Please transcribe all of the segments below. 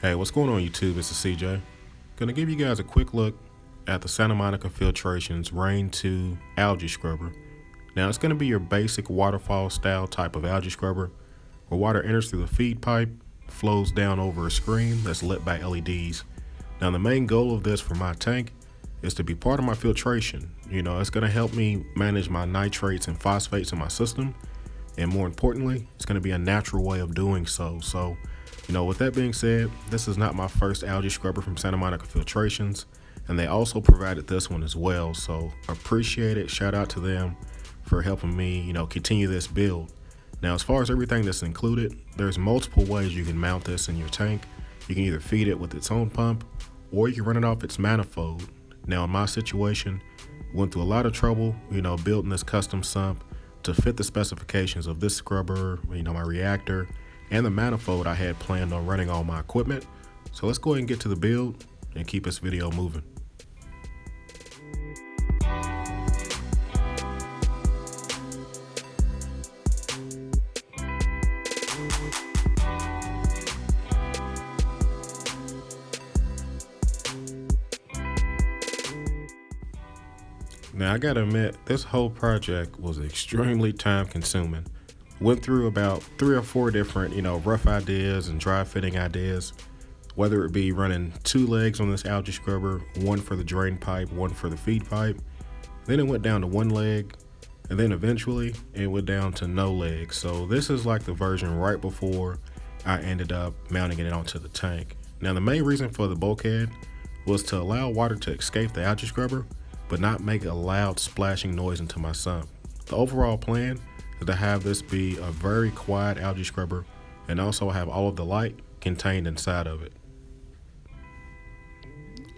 Hey, what's going on YouTube? It's the CJ. Gonna give you guys a quick look at the Santa Monica Filtrations Rain 2 Algae Scrubber. Now it's gonna be your basic waterfall style type of algae scrubber where water enters through the feed pipe, flows down over a screen that's lit by LEDs. Now the main goal of this for my tank is to be part of my filtration. It's gonna help me manage my nitrates and phosphates in my system, and more importantly, it's gonna be a natural way of doing so. With that being said, this is not my first algae scrubber from Santa Monica Filtrations, and they also provided this one as well. So appreciate it. Shout out to them for helping me, continue this build. Now, as far as everything that's included, there's multiple ways you can mount this in your tank. You can either feed it with its own pump, or you can run it off its manifold. Now, in my situation, went through a lot of trouble, building this custom sump to fit the specifications of this scrubber, my reactor, and the manifold I had planned on running all my equipment. So let's go ahead and get to the build and keep this video moving. Now I gotta admit, this whole project was extremely time consuming. Went through about 3 or 4 different, rough ideas and dry fitting ideas, whether it be running 2 legs on this algae scrubber, one for the drain pipe, one for the feed pipe. Then it went down to 1 leg, and then eventually it went down to no legs. So this is like the version right before I ended up mounting it onto the tank. Now the main reason for the bulkhead was to allow water to escape the algae scrubber, but not make a loud splashing noise into my sump. The overall plan is to have this be a very quiet algae scrubber and also have all of the light contained inside of it.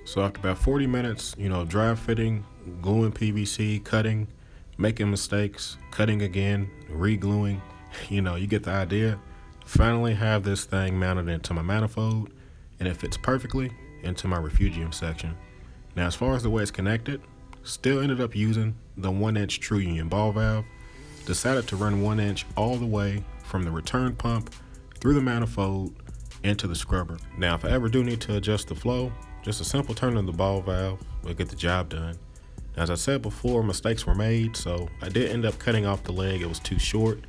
So after about 40 minutes, dry fitting, gluing PVC, cutting, making mistakes, cutting again, re-gluing, you get the idea. Finally have this thing mounted into my manifold, and it fits perfectly into my refugium section. Now as far as the way it's connected, still ended up using the 1-inch True Union ball valve. Decided to run 1 inch all the way from the return pump through the manifold into the scrubber. Now if I ever do need to adjust the flow, just a simple turn of the ball valve will get the job done. Now, as I said before, mistakes were made, so I did end up cutting off the leg. It was too short,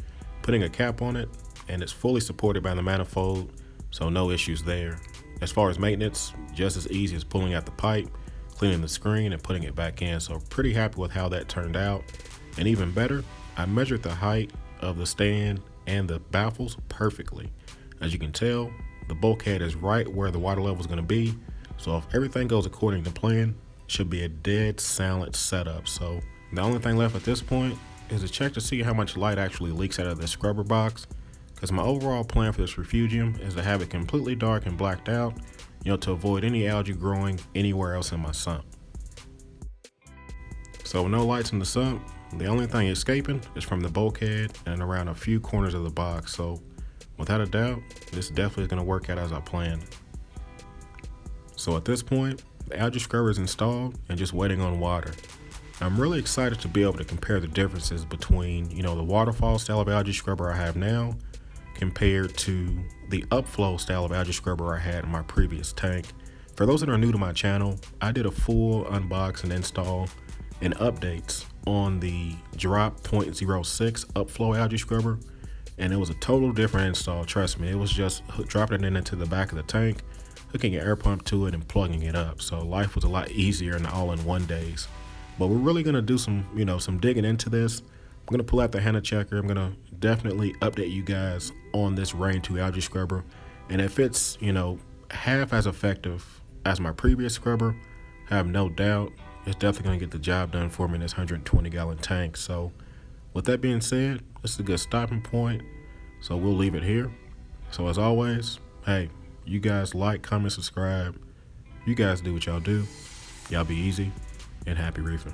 putting a cap on it, and it's fully supported by the manifold, so no issues there. As far as maintenance, just as easy as pulling out the pipe, cleaning the screen, and putting it back in. So pretty happy with how that turned out. And even better, I measured the height of the stand and the baffles perfectly. As you can tell, the bulkhead is right where the water level is going to be. So if everything goes according to plan, it should be a dead silent setup. So the only thing left at this point is to check to see how much light actually leaks out of the scrubber box. Because my overall plan for this refugium is to have it completely dark and blacked out, to avoid any algae growing anywhere else in my sump. So with no lights in the sump, the only thing escaping is from the bulkhead and around a few corners of the box. So without a doubt, this definitely is going to work out as I planned. So at this point, the algae scrubber is installed and just waiting on water. I'm really excited to be able to compare the differences between, the waterfall style of algae scrubber I have now compared to the upflow style of algae scrubber I had in my previous tank. For those that are new to my channel, I did a full unbox and install and updates on the Drop 0.06 upflow algae scrubber, and it was a total different install. Trust me, it was just dropping it into the back of the tank, hooking an air pump to it, and plugging it up. So life was a lot easier in the all-in-one days. But we're really gonna do some digging into this. I'm gonna pull out the HANA checker. I'm gonna definitely update you guys on this Rain 2 algae scrubber, and if it's half as effective as my previous scrubber, I have no doubt it's definitely going to get the job done for me in this 120-gallon tank. So with that being said, this is a good stopping point. So we'll leave it here. So as always, hey, you guys like, comment, subscribe. You guys do what y'all do. Y'all be easy and happy reefing.